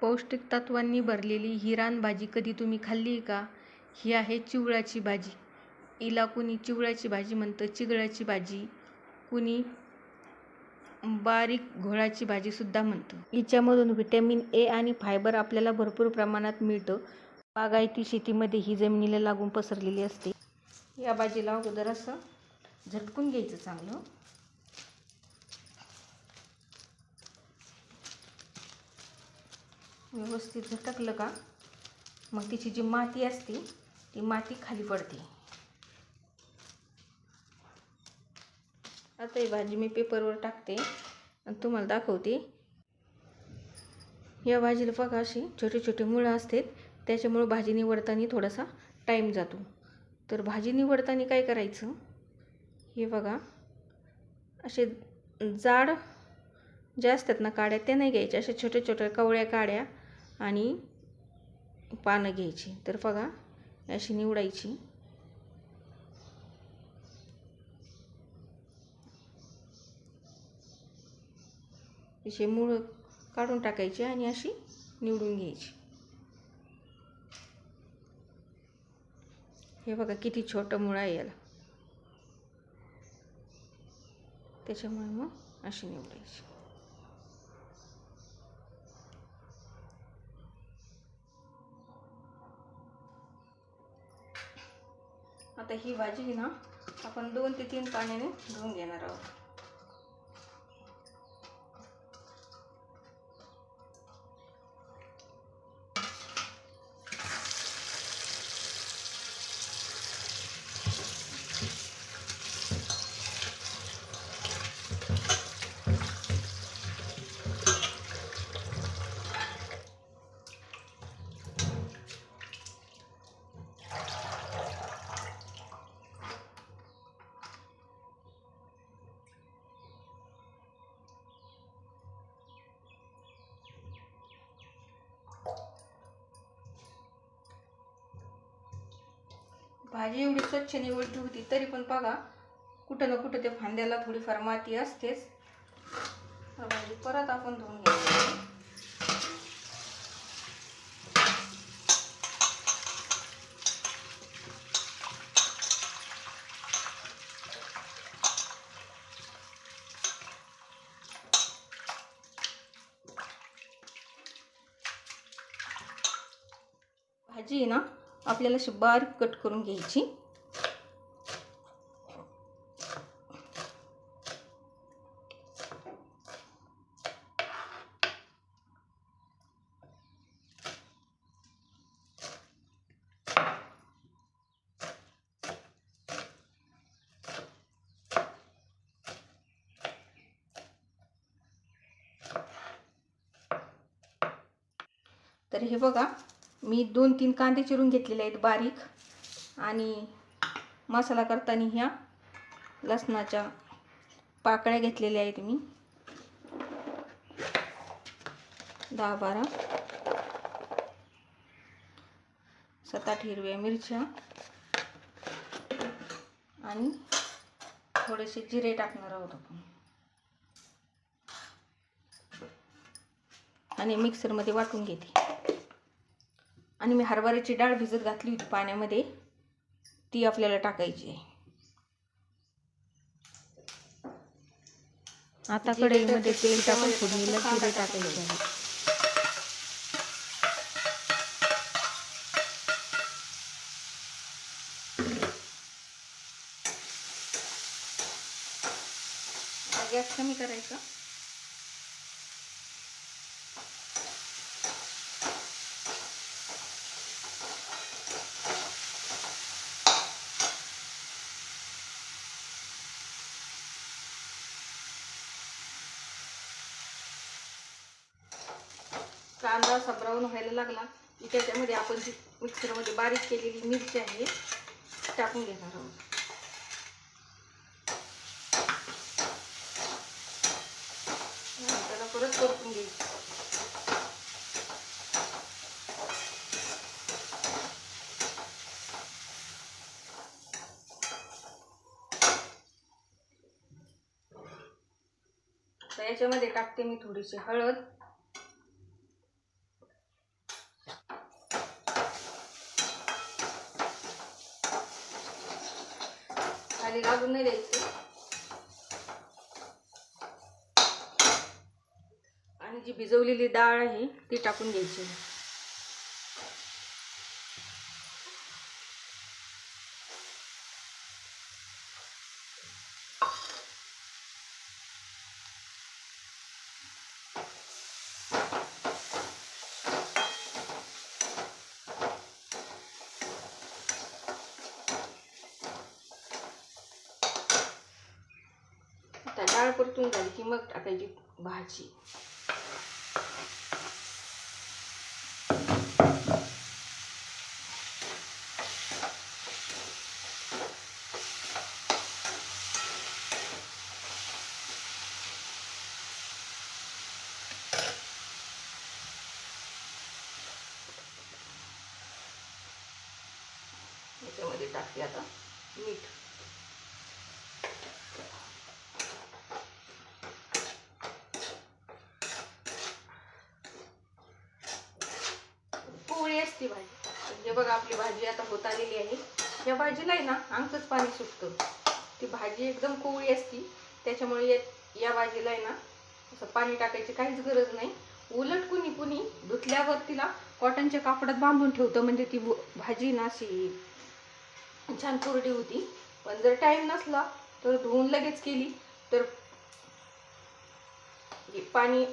पौष्टिक तत्वांनी भरलेली ही रानभाजी कधी तुम्ही खाल्ली आहे का? ही आहे चिवळाची भाजी. हिला कुणी चिवळाची भाजी म्हणतं, चिगळाची भाजी, कुणी बारीक घोळाची भाजीसुद्धा म्हणतं. हिच्यामधून व्हिटॅमिन ए आणि फायबर आपल्याला भरपूर प्रमाणात मिळतं. बागायती शेतीमध्ये ही जमिनीला लागून पसरलेली असते. या भाजीला अगोदर असं झटकून घ्यायचं चांगलं. व्यवस्थित झटकलं का मग तिची जी माती असते ती माती खाली पडते. आता ही भाजी मी पेपरवर टाकते आणि तुम्हाला दाखवते. या भाजीला बघा अशी छोटे छोटे मुळं असतात, त्याच्यामुळे भाजी निवडताना थोडासा टाईम जातो. तर भाजी निवडताना काय करायचं, हे बघा असे जाड ज्या असतात ना काड्या त्या नाही घ्यायच्या, अशा छोट्या छोट्या कवळ्या काड्या आणि पानं घ्यायची. तर बघा अशी निवडायची. अशी मूळ काढून टाकायची आणि अशी निवडून घ्यायची. हे बघा किती छोटं मूळ आहे याला, त्याच्यामुळे मग अशी निवडायची. आता ही भाजी ना आपण 2 ते 3 पाण्याने धुवून घेणार आहोत. भाजी एवढी स्वच्छ निवडली होती तरी पण बघा कुठं ना कुठं त्या फांद्याला थोडीफार माती असतेच. भाजी परत आपण धुवून घ्यायची. भाजी ना आपल्याला अशी बारीक कट करून घ्यायची. तर हे बघा मी 2-3 कांदे चिरून घेतलेले आहेत बारीक, आणि मसाला करताना ह्या लसणाच्या पाकळ्या घेतलेल्या आहेत मी 10-12, 7-8 हिरव्या मिरच्या आणि थोडेसे जिरे टाकणार आहोत आपण, आणि मिक्सरमध्ये वाटून घेते. आणि मी हरभऱ्याची डाळ भिजत घातली होती पाण्यामध्ये, ती आपल्याला टाकायची आहे. आता कढईमध्ये तेल टाकून फोडणीला जिरे टाकायचे आहे. गॅस कमी करायचा. कांदा असा ब्राऊन व्हायला लागला की त्याच्यामध्ये आपण जी मिक्सरमध्ये बारीक केलेली मिरची आहे टाकून घेणार आहोत. त्याला परत परतून घ्यायचं. तर याच्यामध्ये टाकते मी थोडीशी हळद, खाली लागून नाही द्यायची. आणि जी भिजवलेली डाळ आहे ती टाकून घ्यायची. आता डाळ परतून झाली की मग टाकायची भाजी. याच्यामध्ये टाकते आता मीठ. कोवळी असते भाजी. म्हणजे बघा आपली भाजी आता होत आलेली आहे. या भाजीला आहे ना अंगचंच पाणी सुटतं. ती भाजी एकदम कोवळी असती, त्याच्यामुळे या भाजीला आहे ना असं पाणी टाकायची काहीच गरज नाही. उलट कुणी धुतल्यावर तिला कॉटनच्या कापडात बांधून ठेवतं, म्हणजे ती भाजी ना अशी छान कोरडी होती. पण जर टाइम नसला तर धुवून लगेच केली तर पाणी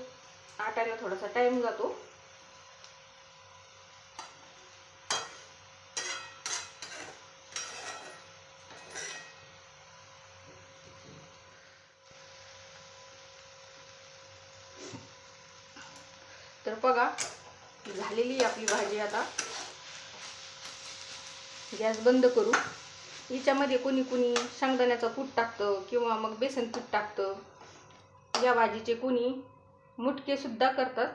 आटायला थोडासा टाइम जातो. तर बघा झालेली आपली भाजी. आता गॅस बंद करू. हिच्यामध्ये कोणी शेंगदाण्याचं कूट टाकतं किंवा मग बेसन पीठ टाकतं. या भाजीचे कोणी मुटके सुद्धा करतात.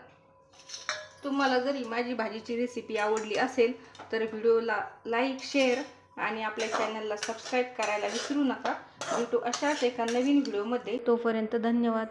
तुम्हाला जरी माझी भाजीची रेसिपी आवडली असेल तर व्हिडिओला लाईक, शेअर आणि आपल्या चॅनलला सबस्क्राईब करायला विसरू नका. भेटू अशाच एका नवीन व्हिडिओमध्ये. तोपर्यंत धन्यवाद.